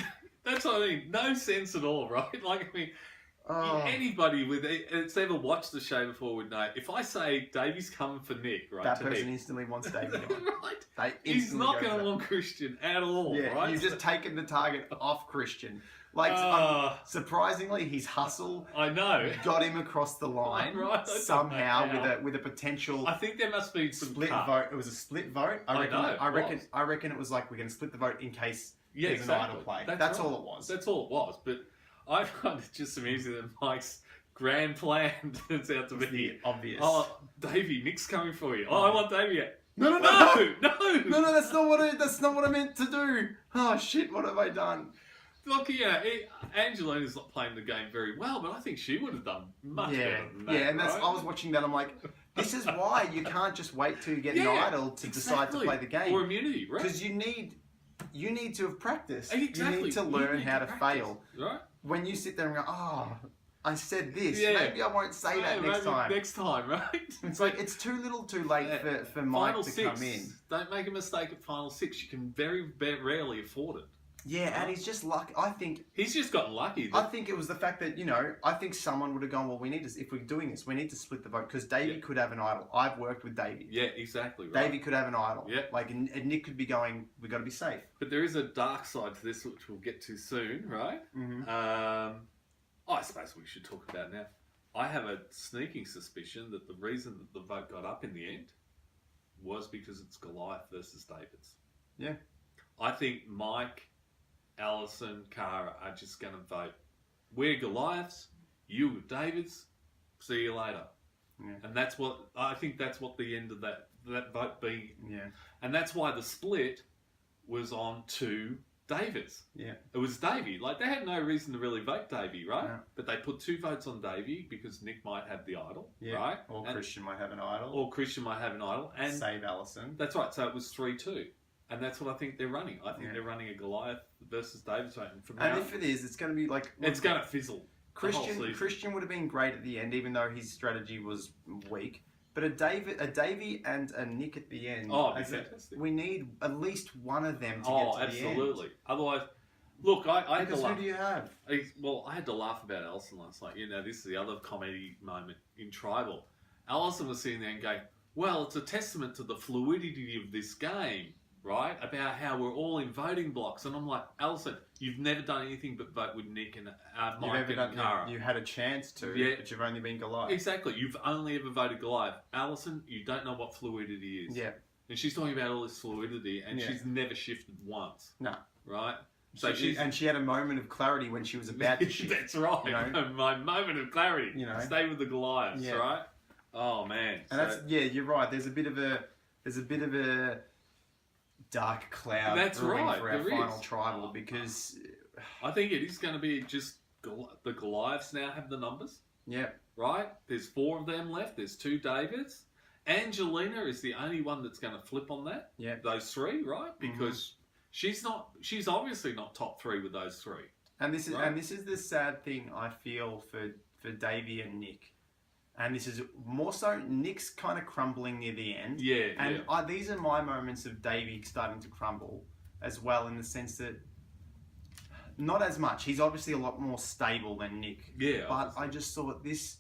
Speaker 2: that's what I mean. No sense at all, right? Like, I mean, Anybody that's ever watched the show before would know. If I say Davie's coming for Nick, right?
Speaker 1: That person instantly wants Davie on.
Speaker 2: Right. He's not going to want Christian at all, right?
Speaker 1: You've just taken the target off Christian. Like, surprisingly, his hustle
Speaker 2: I know
Speaker 1: got him across the line somehow with a potential.
Speaker 2: I think there must be some
Speaker 1: split vote. It was a split vote. I reckon it was like we're going to split the vote in case there's an idol play. That's all it was.
Speaker 2: That's all it was. But I find it just amusing that Mike's grand plan turns out to be
Speaker 1: obvious.
Speaker 2: Oh, Davie, Nick's coming for you. Oh, I want Davie.
Speaker 1: No. That's not what I meant to do. Oh shit! What have I done?
Speaker 2: Look, Angelina's not playing the game very well, but I think she would have done much better than that. Yeah, and I was watching that. I'm like, this is why you can't just wait till you get an idol to decide to play the game or immunity, right?
Speaker 1: Because you need to have practiced.
Speaker 2: Exactly.
Speaker 1: You need to learn how to fail.
Speaker 2: Right.
Speaker 1: When you sit there and go, I said this. Maybe I won't say that next time.
Speaker 2: Next time, right?
Speaker 1: It's like it's too little, too late for Mike to come in.
Speaker 2: Don't make a mistake at final six. You can very rarely afford it.
Speaker 1: Yeah, and he's just lucky. I think
Speaker 2: he's just gotten lucky.
Speaker 1: I think it was the fact that I think someone would have gone. Well, we need to if we're doing this, we need to split the vote because Davie could have an idol. I've worked with Davie.
Speaker 2: Yeah, exactly. Right.
Speaker 1: Davie could have an idol. Yeah, like and Nick could be going. We got to be safe.
Speaker 2: But there is a dark side to this, which we'll get to soon, right?
Speaker 1: Mm-hmm.
Speaker 2: I suppose we should talk about it now. I have a sneaking suspicion that the reason that the vote got up in the end was because it's Goliath versus Davids.
Speaker 1: Yeah,
Speaker 2: I think Mike, Alison, Cara are just going to vote. We're Goliaths, you Davids, see you later. Yeah. And that's what I think. That's what the end of that vote being.
Speaker 1: Yeah.
Speaker 2: And that's why the split was on two Davids.
Speaker 1: Yeah.
Speaker 2: It was Davie. Like they had no reason to really vote Davie, right?
Speaker 1: No.
Speaker 2: But they put two votes on Davie because Nick might have the idol, right?
Speaker 1: Or Christian might have an idol.
Speaker 2: And
Speaker 1: save Alison.
Speaker 2: That's right. So it was 3-2. And that's what I think they're running. I think they're running a Goliath versus Davids vote.
Speaker 1: And if it is, it's going to be like...
Speaker 2: It's going to fizzle.
Speaker 1: Christian would have been great at the end, even though his strategy was weak. But a Davie and a Nick at the end...
Speaker 2: Oh, it'd be fantastic.
Speaker 1: We need at least one of them to get to the end. Oh,
Speaker 2: absolutely. Otherwise... Look, I had to laugh.
Speaker 1: Who do you have?
Speaker 2: I had to laugh about Alison last night. This is the other comedy moment in Tribal. Alison was sitting there and going, well, it's a testament to the fluidity of this game. Right? About how we're all in voting blocks. And I'm like, Alison, you've never done anything but vote with Nick and Mike and Cara.
Speaker 1: You had a chance to, but you've only been Goliath.
Speaker 2: Exactly. You've only ever voted Goliath. Alison, you don't know what fluidity is.
Speaker 1: Yeah.
Speaker 2: And she's talking about all this fluidity and she's never shifted once.
Speaker 1: No.
Speaker 2: Right?
Speaker 1: So she had a moment of clarity when she was about to shift.
Speaker 2: That's right. My moment of clarity. Stay with the Goliaths, right? Oh, man.
Speaker 1: And you're right. There's a bit of a dark cloud for our final tribal because
Speaker 2: I think it is going to be just the Goliaths now have the numbers.
Speaker 1: Yeah.
Speaker 2: Right? There's 4 of them left. There's 2 Davids. Angelina is the only one that's going to flip on that.
Speaker 1: Yeah.
Speaker 2: Those 3, right? Because she's obviously not top 3 with those 3.
Speaker 1: And this is the sad thing I feel for Davie and Nick. And this is more so Nick's kind of crumbling near the end.
Speaker 2: Yeah.
Speaker 1: And these are my moments of Davie starting to crumble as well, in the sense that not as much. He's obviously a lot more stable than Nick.
Speaker 2: Yeah.
Speaker 1: But I just thought this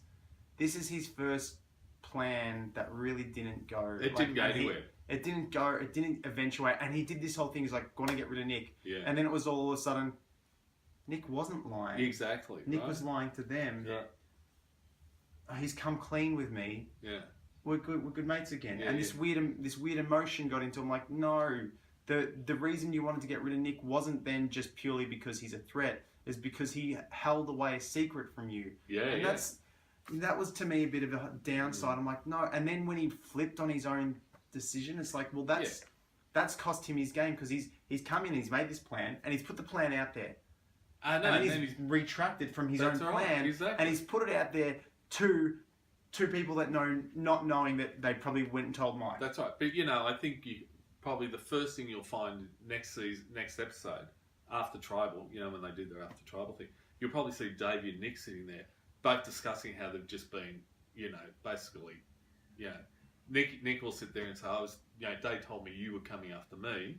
Speaker 1: is his first plan that really didn't go.
Speaker 2: It didn't go anywhere.
Speaker 1: It didn't go. It didn't eventuate. And he did this whole thing. He's like, going to get rid of Nick.
Speaker 2: Yeah.
Speaker 1: And then it was all of a sudden, Nick wasn't lying.
Speaker 2: Exactly.
Speaker 1: Nick was lying to them.
Speaker 2: Yeah.
Speaker 1: He's come clean with me.
Speaker 2: Yeah,
Speaker 1: we're good mates again. And this weird emotion got into him. Like, no, the reason you wanted to get rid of Nick wasn't then just purely because he's a threat. Is because he held away a secret from you.
Speaker 2: Yeah,
Speaker 1: and that was to me a bit of a downside. I'm like, no. And then when he flipped on his own decision, it's like, well, that's cost him his game because he's come in, he's made this plan, and he's put the plan out there.
Speaker 2: And
Speaker 1: then he's retracted from his own plan,
Speaker 2: exactly.
Speaker 1: And he's put it out there. Two people that not knowing that they probably went and told Mike.
Speaker 2: That's right. But I think probably the first thing you'll find next episode after Tribal, when they do their after Tribal thing, you'll probably see Davie and Nick sitting there, both discussing how they've just been, basically, Nick will sit there and say, Dave told me you were coming after me,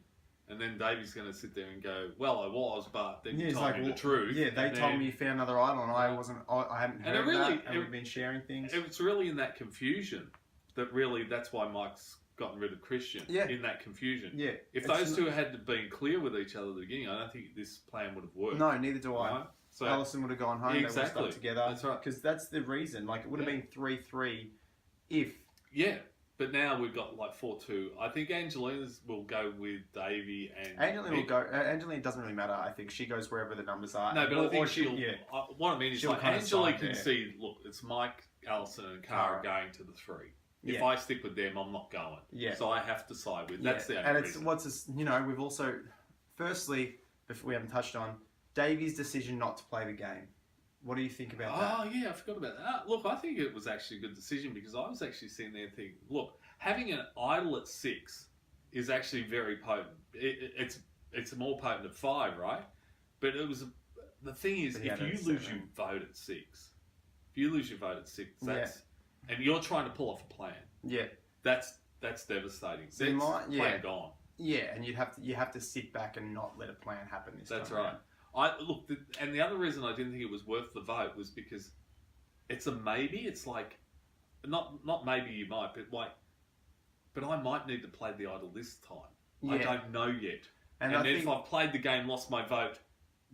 Speaker 2: And then Davie's going to sit there and go, well, I was, but then you
Speaker 1: it's
Speaker 2: told me the truth.
Speaker 1: Yeah, they told me you found another idol, and I hadn't heard that, and we've been sharing things.
Speaker 2: It's really in that confusion that's why Mike's gotten rid of Christian.
Speaker 1: Yeah.
Speaker 2: In that confusion.
Speaker 1: Yeah.
Speaker 2: If those two had been clear with each other at the beginning, I don't think this plan would have worked.
Speaker 1: No, neither do I.
Speaker 2: Right? So
Speaker 1: Alison would have gone home.
Speaker 2: Exactly.
Speaker 1: They would have stuck together.
Speaker 2: That's right.
Speaker 1: Because that's the reason. Like, it would have been 3-3 if...
Speaker 2: Yeah. But now we've got like 4-2. I think Angelina's will go with Davie and...
Speaker 1: Angelina will go... Angelina doesn't really matter, I think. She goes wherever the numbers are.
Speaker 2: No, but I think she'll... Yeah. What I mean is, like, Angela can see, look, it's Mike, Alison and Cara going to the 3. If I stick with them, I'm not going. Yeah. So I have to side with. That's the only reason.
Speaker 1: And we've also... Firstly, before we haven't touched on, Davie's decision not to play the game. What do you think about that?
Speaker 2: Oh, yeah, I forgot about that. Look, I think it was actually a good decision because I was actually sitting there thinking, look, having an idol at 6 is actually very potent. It's more potent at 5, right? But it was the thing is, if you lose your vote at 6, and you're trying to pull off a plan, that's devastating. Plan gone.
Speaker 1: Yeah, and you have to sit back and not let a plan happen this time.
Speaker 2: That's right. And the other reason I didn't think it was worth the vote was because it's a maybe. It's like not maybe you might, but I might need to play the idol this time. Yeah. I don't know yet. And then if I've played the game, lost my vote.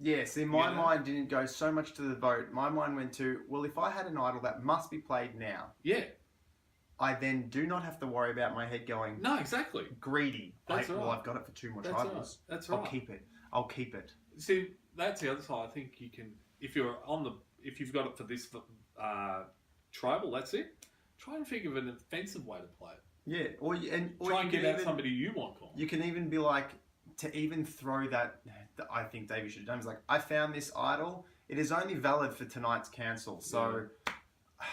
Speaker 1: Yeah, see, my mind didn't go so much to the vote. My mind went to, well, if I had an idol that must be played now.
Speaker 2: Yeah.
Speaker 1: I then do not have to worry about my head going...
Speaker 2: No, exactly.
Speaker 1: Greedy. That's right. Well, I've got it for 2 more idols.
Speaker 2: Right. That's right.
Speaker 1: I'll keep it.
Speaker 2: See, that's the other side. I think you can... If you've got it for this tribal, that's it. Try and think of an offensive way to play it.
Speaker 1: Yeah. Or
Speaker 2: try and get out somebody you want on.
Speaker 1: You can even be like... To even throw that I think Davie should have done is like, I found this idol. It is only valid for tonight's cancel. So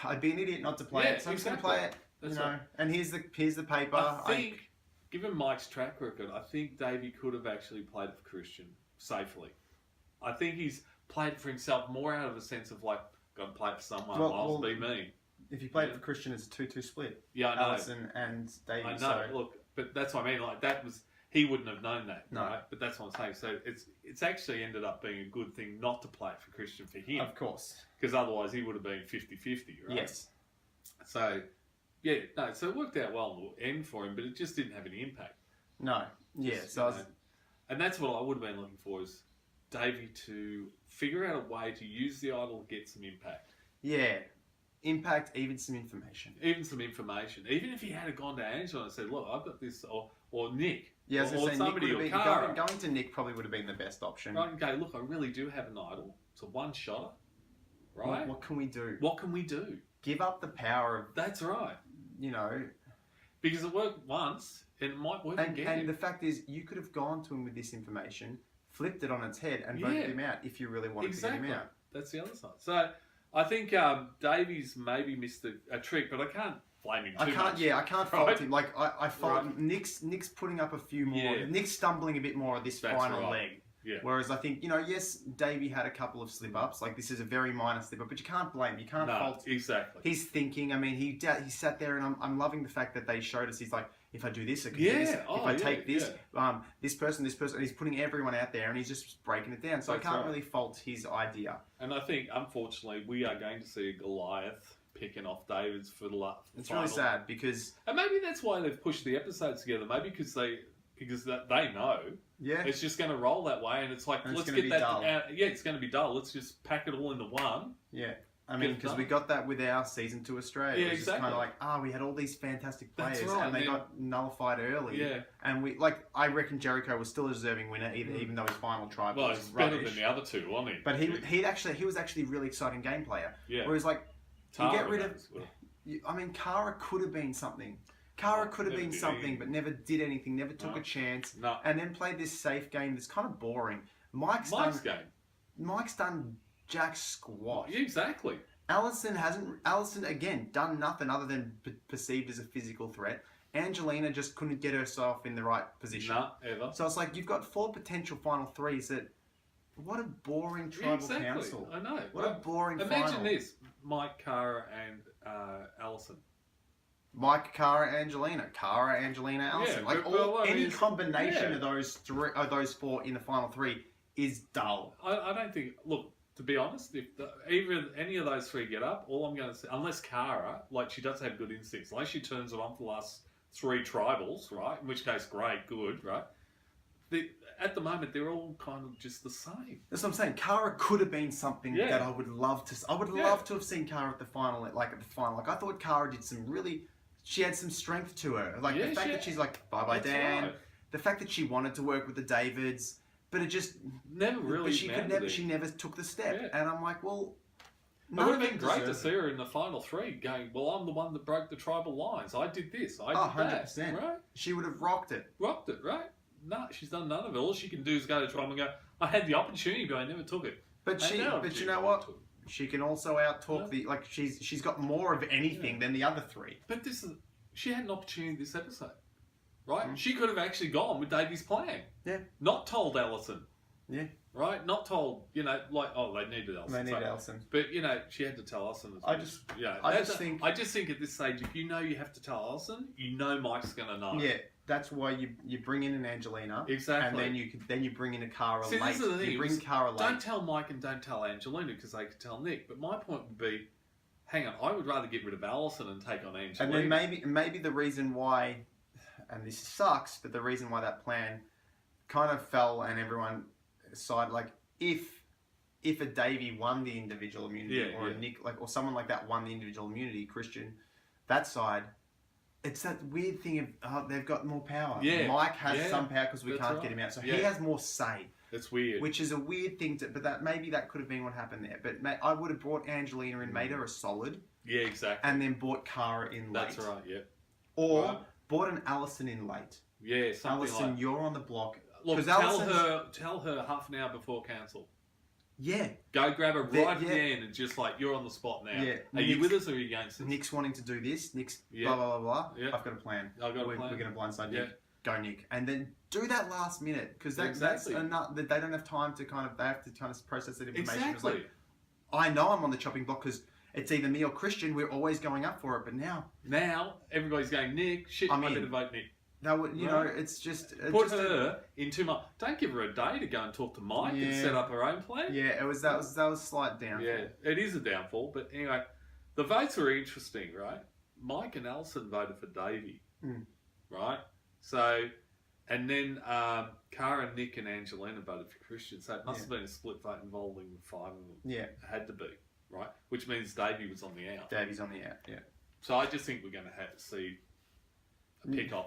Speaker 1: I'd be an idiot not to play it. So I'm just going to play it. That's right. And here's the paper.
Speaker 2: I think, given Mike's track record, I think Davie could have actually played for Christian safely. I think he's played for himself more out of a sense of like, got to play it for someone. I'll be me.
Speaker 1: If you played for Christian, it's a 2-2 split.
Speaker 2: Yeah, I know.
Speaker 1: Alison and Davie.
Speaker 2: I know. Look, but that's what I mean. Like that was. He wouldn't have known that, right? But that's what I'm saying. So it's actually ended up being a good thing not to play it for Christian for him.
Speaker 1: Of course.
Speaker 2: Because otherwise he would have been 50-50, right?
Speaker 1: Yes.
Speaker 2: So, so it worked out well in the end for him, but it just didn't have any impact.
Speaker 1: No. Yeah.
Speaker 2: And that's what I would have been looking for is Davie to figure out a way to use the idol to get some impact.
Speaker 1: Yeah. Impact, even some information.
Speaker 2: Even if he had gone to Angela and said, look, I've got this, or Nick.
Speaker 1: Yeah, or
Speaker 2: somebody, or
Speaker 1: Cara. Going to Nick probably would have been the best option.
Speaker 2: Right, and go, look, I really do have an idol. It's a one-shotter, right?
Speaker 1: What can we do?
Speaker 2: What can we do?
Speaker 1: Give up the power of...
Speaker 2: That's right.
Speaker 1: You know...
Speaker 2: Because it worked once, and it might work again.
Speaker 1: And the fact is, you could have gone to him with this information, flipped it on its head, and voted him out if you really wanted to get him out.
Speaker 2: That's the other side. So, I think Davie's maybe missed a trick, but I can't blame him too much.
Speaker 1: Yeah, I can't fault him. Like, I fault Nick's putting up a few more. Yeah. Nick's stumbling a bit more at this final leg. Yeah. Whereas I think, yes, Davie had a couple of slip-ups. Like, this is a very minor slip-up, but you can't blame him. You can't fault his thinking. I mean, he sat there, and I'm loving the fact that they showed us, he's like, if I do this, I can do this. If I take this, this person, and he's putting everyone out there, and he's just breaking it down. So I can't really fault his idea.
Speaker 2: And I think, unfortunately, we are going to see a Goliath picking off David's for the last.
Speaker 1: It's really sad because...
Speaker 2: And maybe that's why they've pushed the episodes together. Maybe because they know.
Speaker 1: Yeah.
Speaker 2: It's just going to roll that way, and it's like, let's get that out. Yeah, it's going to be dull. Let's just pack it all into one.
Speaker 1: Yeah. I mean, because we got that with our season 2 Australia.
Speaker 2: Yeah,
Speaker 1: it was just kind of like, we had all these fantastic players,
Speaker 2: right,
Speaker 1: and they got nullified early.
Speaker 2: Yeah.
Speaker 1: And I reckon Jericho was still a deserving winner, even though his final try was
Speaker 2: he's better than the other two, wasn't he?
Speaker 1: But he was actually a really exciting game player.
Speaker 2: Yeah.
Speaker 1: Whereas, like, you get rid of... I mean, Cara could have been something. Cara could have been something, but never did anything, never took a chance, and then played this safe game that's kind of boring. Mike's done jack squat.
Speaker 2: Yeah, exactly.
Speaker 1: Alison, again, done nothing other than perceived as a physical threat. Angelina just couldn't get herself in the right position.
Speaker 2: No, ever.
Speaker 1: So it's like, you've got 4 potential final 3s that... What a boring tribal council.
Speaker 2: I know.
Speaker 1: What a boring
Speaker 2: Imagine
Speaker 1: final.
Speaker 2: this. Mike, Cara, and Alison.
Speaker 1: Mike, Cara, Angelina, Alison.
Speaker 2: Yeah,
Speaker 1: any combination of those four in the final three is dull.
Speaker 2: I don't think. Look, to be honest, if either any of those three get up, all I'm going to say, unless Cara, like she does have good instincts, unless she turns it on for the last 3 tribals, right? In which case, great, good, right? At the moment, they're all kind of just the same.
Speaker 1: That's what I'm saying. Cara could have been something that I would love to. I would love to have seen Cara at the final. Like I thought Cara did some really. She had some strength to her. Like the fact that she's like, bye Dan. Right. The fact that she wanted to work with the Davids, but it just
Speaker 2: never really.
Speaker 1: But she never took the step. Yeah. And I'm like, well.
Speaker 2: It would have been great to see her in the final 3 going, well, I'm the one that broke the tribal lines. I did this. I did 100%. That. Right?
Speaker 1: She would have rocked it.
Speaker 2: Rocked it, right? No, she's done none of it. All she can do is go to tribal and go, I had the opportunity, but I never took it.
Speaker 1: But you know what? She can also out-talk she's got more of anything than the other 3.
Speaker 2: But she had an opportunity this episode, right? She could have actually gone with Davie's plan.
Speaker 1: Yeah.
Speaker 2: Not told Alison.
Speaker 1: Yeah.
Speaker 2: Right? Not told, they needed Alison.
Speaker 1: They needed Alison.
Speaker 2: But, she had to tell Alison.
Speaker 1: I just think
Speaker 2: at this stage, if you know you have to tell Alison, Mike's going to know.
Speaker 1: Yeah, that's why you bring in an Angelina.
Speaker 2: Exactly.
Speaker 1: And then you bring in a Cara late.
Speaker 2: This is the thing.
Speaker 1: You bring Cara late.
Speaker 2: Don't tell Mike and don't tell Angelina because they could tell Nick. But my point would be, hang on, I would rather get rid of Alison and take on Angelina.
Speaker 1: And then maybe the reason why, and this sucks, but the reason why that plan kind of fell and everyone side, like if a Davie won the individual immunity or a Nick or someone like that won the individual immunity, Christian, that side, it's that weird thing of they've got more power. Yeah, Mike has some power because we can't get him out, so he has more say.
Speaker 2: That's weird.
Speaker 1: Which is a weird thing but that could have been what happened there. But I would have brought Angelina in, made her a solid.
Speaker 2: Yeah, exactly.
Speaker 1: And then brought Cara in late.
Speaker 2: That's right. Yeah.
Speaker 1: Or brought an Alison in late.
Speaker 2: Yeah, something
Speaker 1: Alison, you're on the block.
Speaker 2: Look, tell her half an hour before council.
Speaker 1: Yeah.
Speaker 2: Go grab her right at the end and just like, you're on the spot now. Yeah. Are you with us or are you against us?
Speaker 1: Nick's wanting to do this. Nick's blah, blah, blah, blah. Yeah. I've got a plan. We're going to blindside Nick. Go, Nick. And then do that last minute because that's enough. They don't have time to they have to kind of process that information.
Speaker 2: Exactly.
Speaker 1: Like, I know I'm on the chopping block because it's either me or Christian. We're always going up for it. But
Speaker 2: now everybody's going, Nick, shit, I better vote Nick.
Speaker 1: That would, it's just...
Speaker 2: Put her into Mike. Don't give her a day to go and talk to Mike and set up her own plan.
Speaker 1: Yeah, that was a slight downfall.
Speaker 2: Yeah, it is a downfall. But anyway, the votes were interesting, right? Mike and Alison voted for Davie, right? So, and then Cara, Nick and Angelina voted for Christian. So it must have been a split vote involving 5 of them.
Speaker 1: Yeah.
Speaker 2: It had to be, right? Which means Davie was on the out.
Speaker 1: Davie's on the out, yeah.
Speaker 2: So I just think we're going to have to see...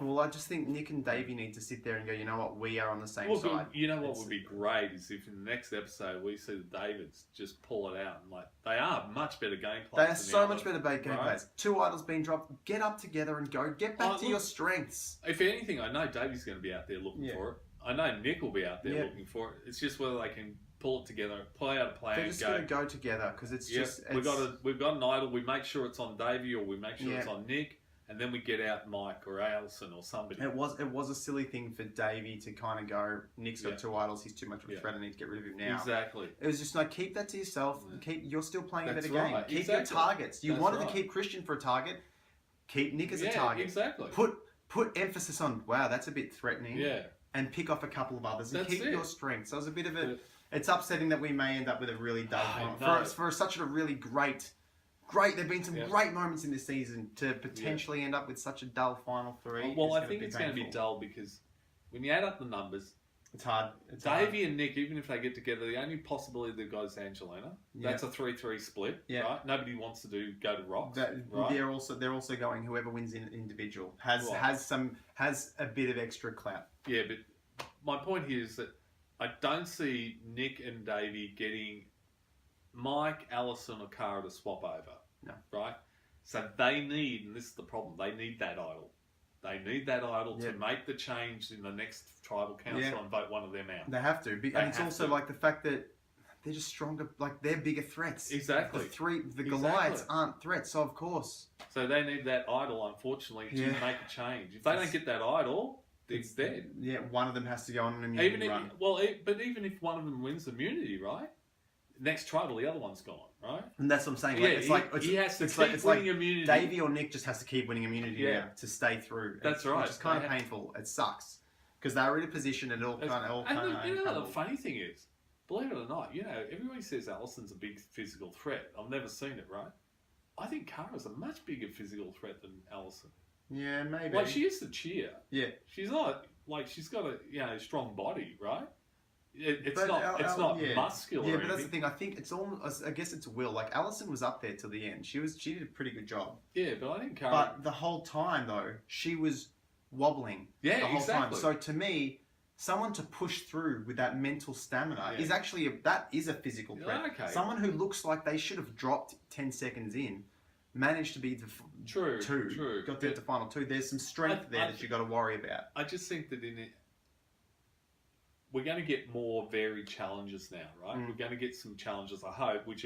Speaker 1: Well, I just think Nick and Davie need to sit there and go, you know what, we are on the same side.
Speaker 2: You know what would be great is if in the next episode we see the Davids just pull it out and they are much better game players.
Speaker 1: They are so much better game players. 2 idols being dropped, get up together and go. Get back to your strengths.
Speaker 2: If anything, I know Davie's going to be out there looking for it. I know Nick will be out there looking for it. It's just whether they can pull it together, play out a plan.
Speaker 1: They're just going to go together because it's just...
Speaker 2: We've got an idol. We make sure it's on Davie or we make sure it's on Nick. And then we get out Mike or Alison or somebody.
Speaker 1: It was a silly thing for Davie to kind of go, Nick's got 2 idols, he's too much of a threat, I need to get rid of him now.
Speaker 2: Exactly.
Speaker 1: It was just like, keep that to yourself. You're still playing a better game. Keep your targets. You wanted to keep Christian for a target, keep Nick as a target.
Speaker 2: Exactly.
Speaker 1: Put emphasis on, wow, that's a bit threatening.
Speaker 2: Yeah.
Speaker 1: And pick off a couple of others and keep your strengths. So it was a bit of a... It's upsetting that we may end up with a really dull one. For such a really great... There've been some great moments in this season to potentially end up with such a dull final 3.
Speaker 2: Well, I think it's going to be dull because when you add up the numbers,
Speaker 1: it's hard.
Speaker 2: Davie and Nick, even if they get together, the only possibility they've got is Angelina. That's a 3-3 split. Yeah. Right? Nobody wants to go to Rocks. Right?
Speaker 1: They're also going whoever wins in individual has a bit of extra clout.
Speaker 2: Yeah, but my point here is that I don't see Nick and Davie getting Mike, Alison or Cara to swap over.
Speaker 1: No.
Speaker 2: Right? So they need, and this is the problem, they need that idol. They need that idol to make the change in the next tribal council and vote one of them out.
Speaker 1: They have to. And it's also like the fact that they're just stronger, like they're bigger threats.
Speaker 2: Exactly.
Speaker 1: The Goliaths aren't threats, so of course.
Speaker 2: So they need that idol, unfortunately, to make a change. If they don't get that idol, it's dead.
Speaker 1: Yeah, one of them has to go on an immunity run.
Speaker 2: But even if one of them wins immunity, right? next tribal, the other one's gone, right?
Speaker 1: And that's what I'm saying.
Speaker 2: Yeah, he has to keep winning immunity.
Speaker 1: Davie or Nick just has to keep winning immunity now to stay through.
Speaker 2: That's right.
Speaker 1: Which is kind of painful. It sucks. Because they're in a position and it all kind of...
Speaker 2: And you know what the funny thing is? Believe it or not, you know, everybody says Alison's a big physical threat. I've never seen it, right? I think Kara's a much bigger physical threat than Alison.
Speaker 1: Yeah, maybe.
Speaker 2: Like, she used to cheer.
Speaker 1: Yeah.
Speaker 2: She's not... Like, she's got a strong body, right? It's not muscular.
Speaker 1: Yeah, but that's the thing. I think it's almost. I guess it's will. Like Alison was up there till the end. She did a pretty good job.
Speaker 2: Yeah, but I think Kara.
Speaker 1: But the whole time though, she was wobbling.
Speaker 2: Yeah,
Speaker 1: the whole
Speaker 2: exactly.
Speaker 1: time. So to me, someone to push through with that mental stamina is actually that is a physical threat.
Speaker 2: Okay.
Speaker 1: Someone who looks like they should have dropped 10 seconds in, managed to be the
Speaker 2: True.
Speaker 1: Got to the final two. There's some strength there that you got to worry about.
Speaker 2: I just think that we're going to get more varied challenges now, right? We're going to get some challenges, I hope, which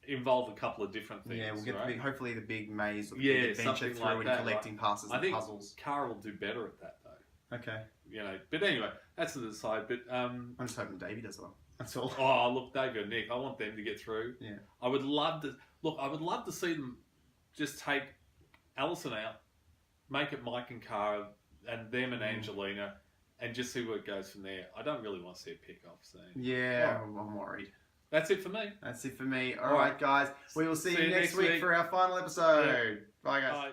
Speaker 2: involve a couple of different things.
Speaker 1: Yeah, we'll get hopefully the big maze or the
Speaker 2: big
Speaker 1: adventure through
Speaker 2: like
Speaker 1: and collecting passes and puzzles.
Speaker 2: Kara will do better at that, though.
Speaker 1: Okay.
Speaker 2: You know, but anyway, that's to the side. But
Speaker 1: I'm just hoping Davie does well. That's all.
Speaker 2: Oh, look, Davie and Nick, I want them to get through.
Speaker 1: Yeah.
Speaker 2: I would love to see them just take Alison out, make it Mike and Kara, and them and Angelina, and just see where it goes from there. I don't really want to see a pick-off scene.
Speaker 1: Yeah, I'm worried.
Speaker 2: That's it for me.
Speaker 1: All right, guys. We will see you next week for our final episode. Yeah. Bye, guys. Bye.